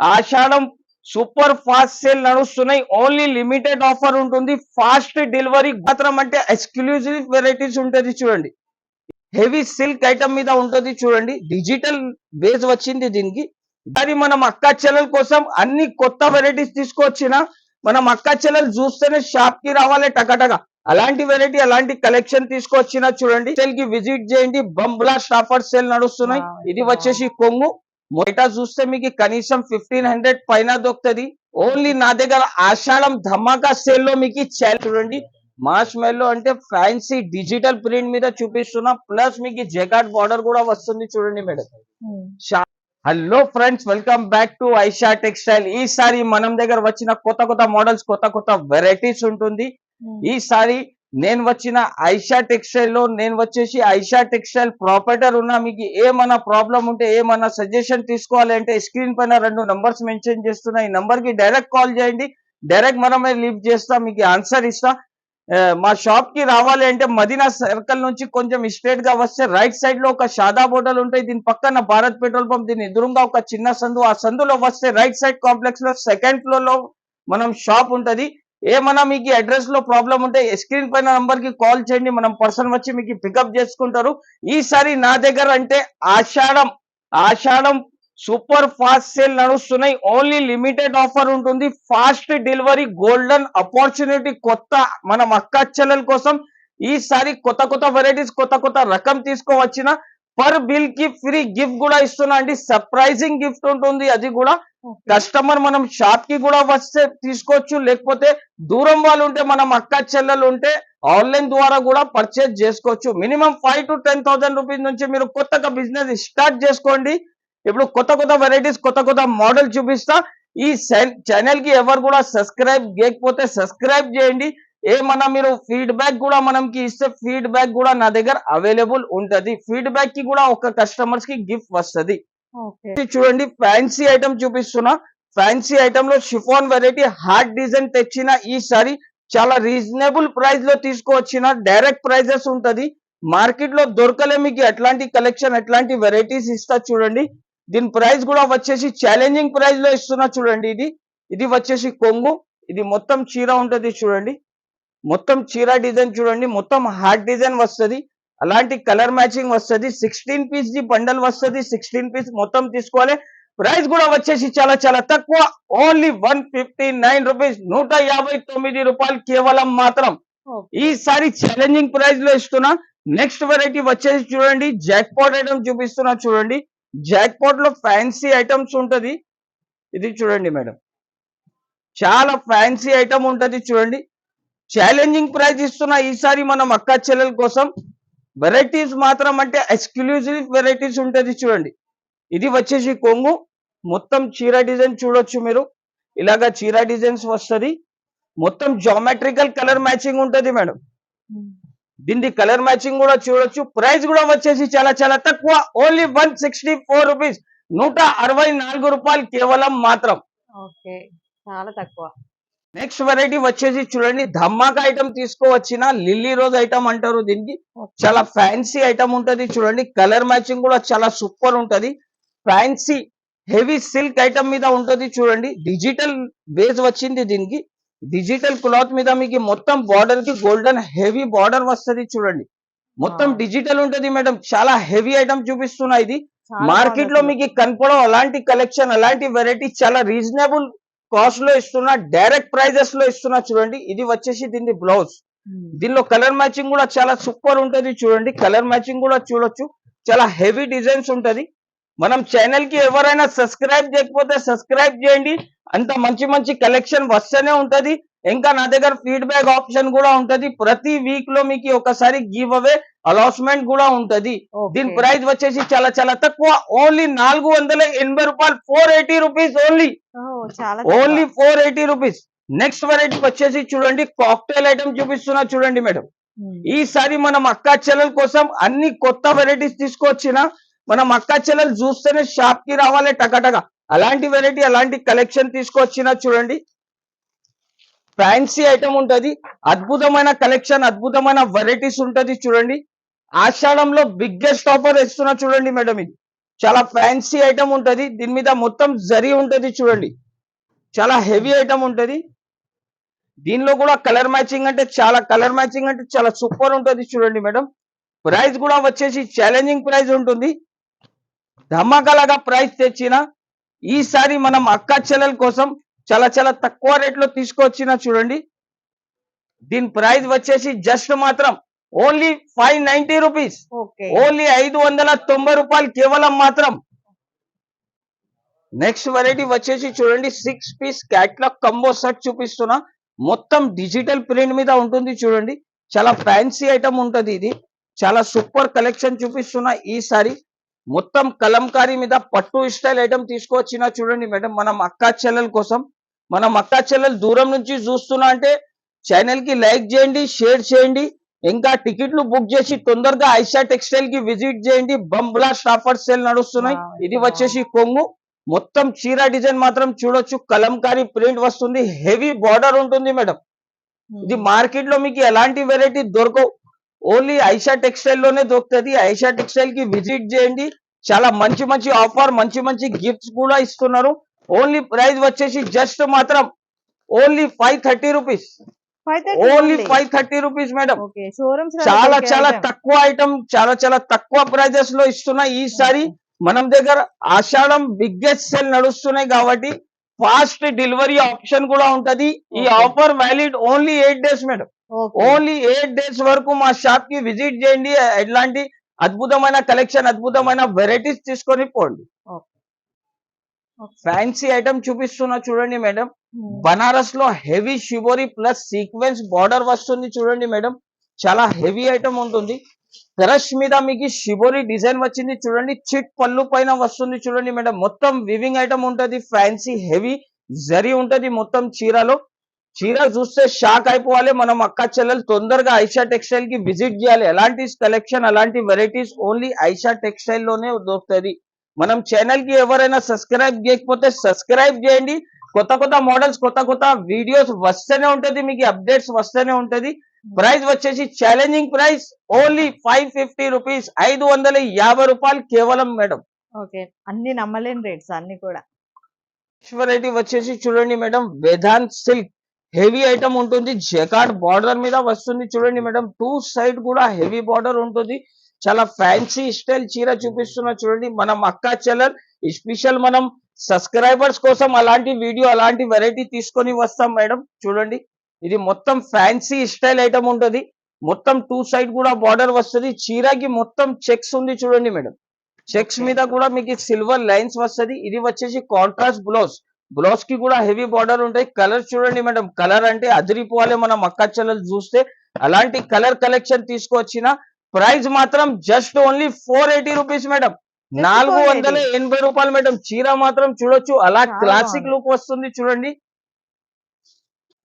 ఆషాఢం super fast sale నడుస్తున్నాయి. Only limited offer ఉంటుంది. Fast delivery మాత్రం అంటే ఎక్స్క్లూజివ్ వెరైటీస్ ఉంటుంది చూడండి. హెవీ సిల్క్ ఐటమ్ మీద ఉంటుంది చూడండి. డిజిటల్ బేస్ వచ్చింది దీనికి. అది మనం అక్క చెల్లెల కోసం అన్ని కొత్త వెరైటీస్ తీసుకొచ్చిన మనం అక్క చెల్లెలు చూస్తేనే షాప్ కి రావాలి టకటక. అలాంటి వెరైటీ అలాంటి కలెక్షన్ తీసుకొచ్చిన చూడండి. సేల్ కి విజిట్ చేయండి. బంబ్లా స్టాఫర్ సేల్ నడుస్తున్నాయి. ఇది వచ్చేసి కొంగు. మొదట చూస్తే మీకు కనీసం 1500 పైన దొరుకుతుంది. ఓన్లీ నా దగ్గర ఆషాఢం ధమాకా సేల్ లో మీకు చూడండి. మాస్ మెల్లో అంటే ఫ్యాన్సీ డిజిటల్ ప్రింట్ మీద చూపిస్తున్నా. ప్లస్ మీకు జెకాట్ బార్డర్ కూడా వస్తుంది చూడండి madam. Hello friends, welcome back to Aisha textile. ఈసారి మనం దగ్గర వచ్చిన కొత్త కొత్త మోడల్స్, కొత్త కొత్త వెరైటీస్ ఉంటుంది. ఈసారి నేను వచ్చిన ఐషా టెక్స్టైల్ లో నేను వచ్చేసి ఐషా టెక్స్టైల్ ప్రాపర్టర్ ఉన్నా. మీకు ఏమన్నా ప్రాబ్లం ఉంటే ఏమన్నా సజెషన్ తీసుకోవాలి అంటే స్క్రీన్ పైన 2 నంబర్స్ మెన్షన్ చేస్తున్నా. ఈ నంబర్ కి డైరెక్ట్ కాల్ చేయండి. డైరెక్ట్ మనమే లీవ్ చేస్తా, మీకు ఆన్సర్ ఇస్తా. మా షాప్ కి రావాలి అంటే మదీనా సర్కిల్ నుంచి కొంచెం స్ట్రేట్ గా వస్తే రైట్ సైడ్ లో ఒక షాదాబ్ హోటల్ ఉంటాయి. దీని పక్కన భారత్ పెట్రోల్ పంప్, దీని ఎదురుగా ఒక చిన్న సందు. ఆ సందులో వస్తే రైట్ సైడ్ కాంప్లెక్స్ లో సెకండ్ ఫ్లోర్ లో మనం షాప్ ఉంటది. ఏమన్నా మీకు అడ్రస్ లో ప్రాబ్లం ఉంటే స్క్రీన్ పైన నంబర్ కి కాల్ చేయండి. మనం పర్సన్ వచ్చి మీకు పికప్ చేసుకుంటారు. ఈసారి నా దగ్గర అంటే ఆషాఢం సూపర్ ఫాస్ట్ సేల్ నడుస్తున్నాయి. ఓన్లీ లిమిటెడ్ ఆఫర్ ఉంటుంది. ఫాస్ట్ డెలివరీ గోల్డెన్ ఆపర్చునిటీ కొత్త మనం అక్క చెల్లెల కోసం ఈసారి కొత్త కొత్త వెరైటీస్, కొత్త కొత్త రకం తీసుకోవచ్చిన. పర్ బిల్ కి ఫ్రీ గిఫ్ట్ కూడా ఇస్తున్నా అండి. సర్ప్రైజింగ్ గిఫ్ట్ ఉంటుంది. అది కూడా కస్టమర్ మనం షాప్ కి కూడా వస్తే తీసుకోవచ్చు. లేకపోతే దూరం వాళ్ళు ఉంటే మనం అక్క చెల్లెలు ఉంటే ఆన్లైన్ ద్వారా కూడా పర్చేజ్ చేసుకోవచ్చు. మినిమం 5 to 10,000 రూపీస్ నుంచి మీరు కొత్తగా బిజినెస్ స్టార్ట్ చేసుకోండి. ఇప్పుడు కొత్త కొత్త వెరైటీస్, కొత్త కొత్త మోడల్ చూపిస్తా. ఈ ఛానల్ కి ఎవరు కూడా సబ్స్క్రైబ్ చేయకపోతే సబ్స్క్రైబ్ చేయండి. ఏమన్నా మీరు ఫీడ్బ్యాక్ కూడా మనకి ఇస్తే ఫీడ్బ్యాక్ కూడా నా దగ్గర అవైలబుల్ ఉంటది. ఫీడ్బ్యాక్ కి కూడా ఒక కస్టమర్స్ కి గిఫ్ట్ వస్తుంది. చూడండి, ఫ్యాన్సీ ఐటమ్ చూపిస్తున్నా. ఫ్యాన్సీ ఐటమ్ లో షిఫాన్ వెరైటీ హార్ట్ డిజైన్ తెచ్చిన. ఈసారి చాలా రీజనబుల్ ప్రైస్ లో తీసుకువచ్చిన. డైరెక్ట్ ప్రైజెస్ ఉంటది. మార్కెట్ లో దొరకలే మీకు ఎట్లాంటి కలెక్షన్, ఎట్లాంటి వెరైటీస్ ఇస్తా చూడండి. దీని ప్రైస్ కూడా వచ్చేసి ఛాలెంజింగ్ ప్రైస్ లో ఇస్తున్నా చూడండి. ఇది వచ్చేసి కొంగు. ఇది మొత్తం చీర ఉంటది చూడండి. మొత్తం చీర డిజైన్ చూడండి. మొత్తం హార్ట్ డిజైన్ వస్తుంది. అలాంటి కలర్ మ్యాచింగ్ వస్తుంది. 16 పీస్ ది బండల్ వస్తుంది. 16 పీస్ మొత్తం తీసుకోవాలి. ప్రైస్ కూడా వచ్చేసి చాలా చాలా తక్కువ. ఓన్లీ 159 రూపీస్, 159 రూపాయలు కేవలం మాత్రం. ఈసారి ఛాలెంజింగ్ ప్రైస్ లో ఇస్తున్నా. నెక్స్ట్ వెరైటీ వచ్చేసి చూడండి, జాక్ పాట్ ఐటమ్ చూపిస్తున్నా చూడండి. జాక్ పాట్ లో ఫ్యాన్సీ ఐటమ్స్ ఉంటది. ఇది చూడండి మేడం, చాలా ఫ్యాన్సీ ఐటమ్ ఉంటది చూడండి. ఛాలెంజింగ్ ప్రైస్ ఇస్తున్నా ఈసారి మనం అక్క చెల్లెల కోసం. వెరైటీస్ మాత్రం అంటే ఎక్స్క్లూజివ్ వెరైటీస్ ఉంటది చూడండి. ఇది వచ్చేసి కొంగు. మొత్తం చీర డిజైన్ చూడొచ్చు మీరు. ఇలాగా చీర డిజైన్స్ వస్తుంది. మొత్తం జామెట్రికల్ కలర్ మ్యాచింగ్ ఉంటది మేడం. దీని కలర్ మ్యాచింగ్ కూడా చూడొచ్చు. ప్రైస్ కూడా వచ్చేసి చాలా చాలా తక్కువ. ఓన్లీ 164 రూపీస్, 164 రూపాయలు కేవలం మాత్రం. చాలా తక్కువ. నెక్స్ట్ వెరైటీ వచ్చేసి చూడండి, ధమాకా ఐటమ్ తీసుకోవచ్చిన. లిల్లీ రోజ్ ఐటమ్ అంటారు దీనికి. చాలా ఫ్యాన్సీ ఐటమ్ ఉంటది చూడండి. కలర్ మ్యాచింగ్ కూడా చాలా సూపర్ ఉంటది. ఫ్యాన్సీ హెవీ సిల్క్ ఐటమ్ మీద ఉంటది చూడండి. డిజిటల్ బేస్ వచ్చింది దీనికి. డిజిటల్ క్లాత్ మీద మీకు మొత్తం బార్డర్ కి గోల్డెన్ హెవీ బార్డర్ వస్తుంది చూడండి. మొత్తం డిజిటల్ ఉంటది మేడం. చాలా హెవీ ఐటమ్ చూపిస్తున్నా. ఇది మార్కెట్ లో మీకు కనపడవు అలాంటి కలెక్షన్, అలాంటి వెరైటీ చాలా రీజనబుల్ కాస్ట్ లో ఇస్తున్నా. డైరెక్ట్ ప్రైజెస్ లో ఇస్తున్నా చూడండి. ఇది వచ్చేసి దీని బ్లౌజ్. దీనిలో కలర్ మ్యాచింగ్ కూడా చాలా సూపర్ ఉంటది చూడండి. కలర్ మ్యాచింగ్ కూడా చూడొచ్చు. చాలా హెవీ డిజైన్స్ ఉంటది. మనం ఛానల్ కి ఎవరైనా సబ్స్క్రైబ్ చేయకపోతే సబ్స్క్రైబ్ చేయండి. అంత మంచి మంచి కలెక్షన్ వస్తూనే ఉంటది. ఇంకా నా దగ్గర ఫీడ్బ్యాక్ ఆప్షన్ కూడా ఉంటది. ప్రతి వీక్ లో మీకు ఒకసారి గివ్ అవే అలాట్మెంట్ కూడా ఉంటది. దీని ప్రైస్ వచ్చేసి చాలా చాలా తక్కువ. ఓన్లీ 480 రూపాయలు, 480 rupees only. Only 480 rupees. Next variety వచ్చేసి చూడండి, కాక్టైల్ ఐటమ్ చూపిస్తున్నా చూడండి మేడం. ఈసారి మనం అక్క చెల్లెల కోసం అన్ని కొత్త వెరైటీస్ తీసుకొచ్చిన. మనం అక్క చెల్లెలు చూస్తేనే షాప్ కి రావాలి టకటక. అలాంటి వెరైటీ, అలాంటి కలెక్షన్ తీసుకొచ్చిన చూడండి. ఫ్యాన్సీ ఐటమ్ ఉంటది. అద్భుతమైన కలెక్షన్, అద్భుతమైన వెరైటీస్ ఉంటది చూడండి. ఆషాఢంలో బిగ్గెస్ట్ ఆఫర్ ఇస్తున్నా చూడండి మేడం. ఇది చాలా ఫ్యాన్సీ ఐటమ్ ఉంటది. దీని మీద మొత్తం జరీ ఉంటది చూడండి. చాలా హెవీ ఐటమ్ ఉంటది. దీనిలో కూడా కలర్ మ్యాచింగ్ అంటే చాలా సూపర్ ఉంటది చూడండి మేడం. ప్రైస్ కూడా వచ్చేసి ఛాలెంజింగ్ ప్రైస్ ఉంటుంది. ధమాకాలాగా ప్రైస్ తెచ్చిన ఈసారి మనం అక్క చెల్లెల కోసం చాలా తక్కువ రేట్ లో తీసుకొచ్చిన చూడండి. దీని ప్రైస్ వచ్చేసి జస్ట్ మాత్రం ఓన్లీ 590 రూపీస్. ఓకే. ఓన్లీ 590 రూపాయలు కేవలం మాత్రం. నెక్స్ట్ వెరైటీ వచ్చేసి చూడండి 6 పీస్ క్యాట్లాగ్ కంబో సెట్ చూపిస్తున్నా. మొత్తం డిజిటల్ ప్రింట్ మీద ఉంటుంది చూడండి. చాలా ఫ్యాన్సీ ఐటమ్ ఉంటది ఇది. చాలా సూపర్ కలెక్షన్ చూపిస్తున్నా ఈసారి. మొత్తం కలంకారీ మీద పట్టు స్టైల్ ఐటమ్ తీసుకొచ్చిన చూడండి మేడం. మనం అక్కా చెల్లెల కోసం. మనం అక్కా చెల్లెలు దూరం నుంచి చూస్తున్నా అంటే ఛానల్ కి లైక్ చేయండి, షేర్ చేయండి. ఇంకా టికెట్లు బుక్ చేసి తొందరగా ఐషా టెక్స్టైల్ కి విజిట్ చేయండి. బంబ్లాస్ట్ ఆఫర్ సేల్ నడుస్తున్నాయి. వావ్! ఇది వచ్చేసి కొంగు. మొత్తం చీర డిజైన్ మాత్రం చూడొచ్చు. కలంకారీ ప్రింట్ వస్తుంది. హెవీ బార్డర్ ఉంటుంది మేడం. ఇది మార్కెట్ లో మీకు ఎలాంటి వెరైటీ దొరకవు. ఓన్లీ ఐషా టెక్స్టైల్ లోనే దొరుకుతుంది. ఐషా టెక్స్టైల్ కి విజిట్ చేయండి. చాలా మంచి ఆఫర్, మంచి గిఫ్ట్స్ కూడా ఇస్తున్నారు. ఓన్లీ ప్రైస్ వచ్చేసి జస్ట్ మాత్రం only 530 rupees. 530 only only. 530 rupees madam. Okay. Showrooms చాలా తక్కువ ఐటమ్, చాలా తక్కువ ప్రైజెస్ లో ఇస్తున్నా ఈసారి. మనం దగ్గర ఆషాఢం బిగ్గెస్ట్ సేల్ నడుస్తున్నాయి కాబట్టి ఫాస్ట్ డెలివరీ ఆప్షన్ కూడా ఉంటది. ఈ Okay. Offer valid only 8 days madam. Okay. Only 8 days వరకు మా షాప్ కి విజిట్ చేయండి. ఎట్లాంటి అద్భుతమైన కలెక్షన్, అద్భుతమైన వెరైటీస్ తీసుకొని పోండి. ఓకే. ఓకే. ఫ్యాన్సీ ఐటమ్ చూపిస్తున్నా చూడండి మేడం. హ్మ్. బనారస్ లో heavy shibori plus sequence border వస్తుంది చూడండి మేడం. చాలా హెవీ ఐటమ్ ఉంటుంది. క్రష్ మీద మీకు షిబోరి డిజైన్ వచ్చింది చూడండి. చిట్ పళ్ళు పైన వస్తుంది చూడండి మేడం. మొత్తం వివింగ్ ఐటమ్ ఉంటది. ఫ్యాన్సీ హెవీ జరీ ఉంటది మొత్తం చీరలో. చీర చూస్తే షాక్ అయిపోవాలి. మనం అక్క చెల్లెలు తొందరగా ఐషా టెక్స్టైల్ కి విజిట్ చేయాలి. ఎలాంటి కలెక్షన్, అలాంటి వెరైటీస్ ఓన్లీ ఐషా టెక్స్టైల్ లోనే దొరుకుతుంది. మనం ఛానల్ కి ఎవరైనా సబ్స్క్రైబ్ చేయకపోతే సబ్స్క్రైబ్ చేయండి. కొత్త మోడల్స్, కొత్త వీడియోస్ వస్తూనే ఉంటది. మీకు అప్డేట్స్ వస్తూనే ఉంటది. ప్రైస్ వచ్చేసి ఛాలెంజింగ్ ప్రైస్ ఓన్లీ 550 రూపీస్. 550 రూపాయలు కేవలం మేడం. ఓకే. అన్ని నమ్మలేని రేట్స్ అన్ని కూడా. వెరైటీ వచ్చేసి చూడండి madam. Vedant silk heavy item ఉంటుంది. జకార్డ్ బార్డర్ మీద వస్తుంది చూడండి మేడం. టూ సైడ్ కూడా హెవీ బార్డర్ ఉంటుంది. చాలా ఫ్యాన్సీ స్టైల్ చీర చూపిస్తున్నా చూడండి. మనం అక్కా చెల్లెల్ స్పెషల్ మనం సబ్స్క్రైబర్స్ కోసం అలాంటి వీడియో, అలాంటి వెరైటీ తీసుకొని వస్తాం మేడం. చూడండి ఇది మొత్తం ఫ్యాన్సీ స్టైల్ ఐటమ్ ఉంటుంది. మొత్తం టూ సైడ్ కూడా బార్డర్ వస్తుంది. చీరకి మొత్తం చెక్స్ ఉంది చూడండి మేడం. Checks okay. మీద కూడా మీకు సిల్వర్ లైన్స్ వస్తది. ఇది వచ్చేసి కాంట్రాస్ట్ బ్లౌజ్. బ్లౌజ్ కి కూడా హెవీ బార్డర్ ఉంటాయి. కలర్ చూడండి మేడం. కలర్ అంటే అదిరిపోవాలి. మనం అక్క చెల్లెలు చూస్తే అలాంటి కలర్ కలెక్షన్ తీసుకొచ్చిన ప్రైస్ మాత్రం just only 480 rupees madam. Just 480. 480 రూపాయలు మేడం. చీర మాత్రం చూడొచ్చు. అలా చాలా క్లాసిక్ బాగుంది. లుక్ వస్తుంది చూడండి.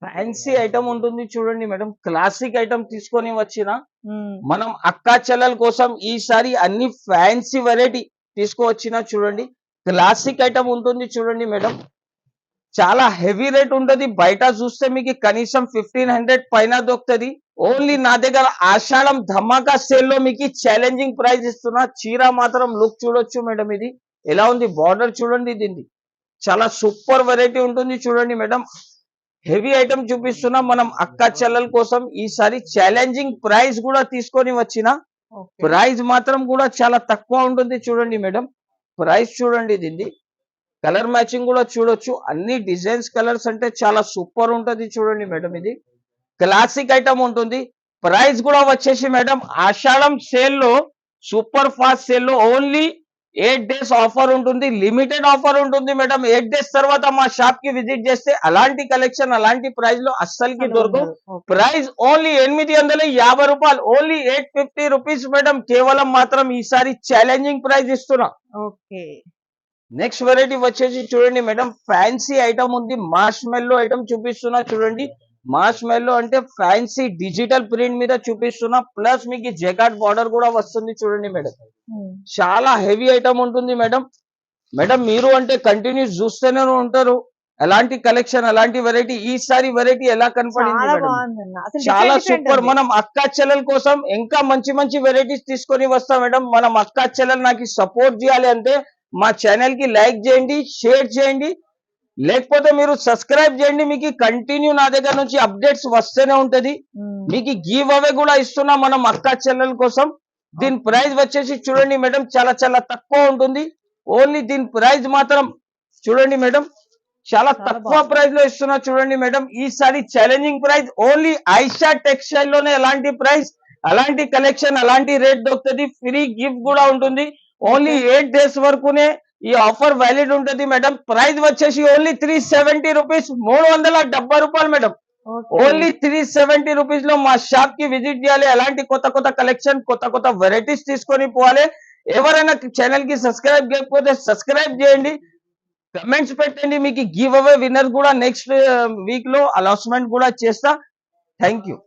ఫ్యాన్సీ ఐటమ్ ఉంటుంది చూడండి మేడం. క్లాసిక్ ఐటమ్ తీసుకొని వచ్చిన హ్మ్. మనం అక్కా చెల్లెల కోసం ఈసారి అన్ని ఫ్యాన్సీ వెరైటీ తీసుకువచ్చిన చూడండి. క్లాసిక్ ఐటమ్ ఉంటుంది చూడండి మేడం. చాలా హెవీ రేట్ ఉంటది. బయట చూస్తే మీకు కనీసం 1500 పైన దొరుకుతుంది. ఓన్లీ నా దగ్గర ఆషాఢం ధమాకా సేల్ లో మీకు ఛాలెంజింగ్ ప్రైస్ ఇస్తున్నా. చీర మాత్రం లుక్ చూడొచ్చు మేడం. ఇది ఎలా ఉంది, బార్డర్ చూడండి దీన్ని. చాలా సూపర్ వెరైటీ ఉంటుంది చూడండి మేడం. హెవీ ఐటమ్ చూపిస్తున్నా మనం అక్క చెల్లెల కోసం ఈసారి ఛాలెంజింగ్ ప్రైస్ కూడా తీసుకొని వచ్చిన. ఓకే. ప్రైస్ మాత్రం కూడా చాలా తక్కువ ఉంటుంది చూడండి మేడం. ప్రైస్ చూడండి దీన్ని. కలర్ మ్యాచింగ్ కూడా చూడొచ్చు. అన్ని డిజైన్స్ కలర్స్ అంటే చాలా సూపర్ ఉంటది చూడండి మేడం. ఇది క్లాసిక్ ఐటమ్ ఉంటుంది. ప్రైస్ కూడా వచ్చేసి మేడం ఆషాఢం సేల్ లో, సూపర్ ఫాస్ట్ సేల్ లో ఓన్లీ 8 డేస్ ఆఫర్ ఉంటుంది. లిమిటెడ్ ఆఫర్ ఉంటుంది మేడం. 8 డేస్ తర్వాత మా షాప్ కి విజిట్ చేస్తే అలాంటి కలెక్షన్, అలాంటి ప్రైస్ లో అస్సలకి అసలు దొరకవు. ఉండదు. ఓకే. ప్రైస్ ఓన్లీ 850 రూపాయలు. Only 850 rupees madam. కేవలం మాత్రం ఈసారి ఛాలెంజింగ్ ప్రైస్ ఇస్తున్నా. ఓకే. నెక్స్ట్ వెరైటీ వచ్చేసి చూడండి మేడం. ఫ్యాన్సీ ఐటమ్ ఉంది. మార్ష్ మెల్లో ఐటమ్ చూపిస్తున్నా చూడండి. మార్ష్ మెల్లో అంటే ఫ్యాన్సీ డిజిటల్ ప్రింట్ మీద చూపిస్తున్నా. ప్లస్ మీకు జకార్డ్ బార్డర్ కూడా వస్తుంది చూడండి మేడం. హ్మ్. చాలా హెవీ ఐటమ్ ఉంటుంది మేడం. మేడం మీరు అంటే కంటిన్యూస్ చూస్తూనే ఉంటారు. అలాంటి కలెక్షన్, అలాంటి వెరైటీ, ఈసారి వెరైటీ ఎలా కనపడింది చాలా మేడం? బాగుందన్న. అసలు చాలా డిఫరెంట్ డిఫరెంట్ సూపర్. ఉంది. మనం అక్కా చెల్లెల కోసం ఇంకా మంచి మంచి వెరైటీస్ తీసుకొని వస్తాం మేడం. మనం అక్కా చెల్లెలు నాకు సపోర్ట్ చేయాలి అంటే మా ఛానల్ కి లైక్ చేయండి, షేర్ చేయండి, లేకపోతే మీరు సబ్స్క్రైబ్ చేయండి. మీకు కంటిన్యూ నా దగ్గర నుంచి అప్డేట్స్ వస్తూనే ఉంటది. ఉమ్, మీకు గివ్ అవే కూడా ఇస్తున్నాం మనం అక్కా చెల్లెల కోసం. దీని ఓకే. ప్రైస్ వచ్చేసి చూడండి మేడం, చాలా చాలా తక్కువ ఉంటుంది. ఓన్లీ దీని ప్రైస్ మాత్రం చూడండి మేడం, చాలా చాలా తక్కువ బాగుంది. ప్రైస్ లో ఇస్తున్నా చూడండి మేడం. ఈసారి challenging price only Aisha textile లోనే అలాంటి ప్రైస్, అలాంటి కలెక్షన్, అలాంటి రేట్ దొరుకుతుంది. ఫ్రీ గిఫ్ట్ కూడా ఉంటుంది. Only okay. 8 days వరకునే ఈ ఆఫర్ వ్యాలిడ్ ఉంటుంది మేడం. ప్రైస్ వచ్చేసి ఓన్లీ 370 రూపీస్, 370 రూపాయలు మేడం. ఓకే. ఓన్లీ 370 రూపీస్ లో మా షాప్ కి విజిట్ చేయాలి. అలాంటి కొత్త కొత్త కలెక్షన్, కొత్త కొత్త వెరైటీస్ తీసుకొని పోవాలి. ఎవరైనా ఛానల్ కి సబ్స్క్రైబ్ చేయకపోతే సబ్స్క్రైబ్ చేయండి, కమెంట్స్ పెట్టండి. మీకు గివ్ అవే విన్నర్ కూడా నెక్స్ట్ వీక్ లో అనౌన్స్మెంట్ కూడా చేస్తా. Thank you.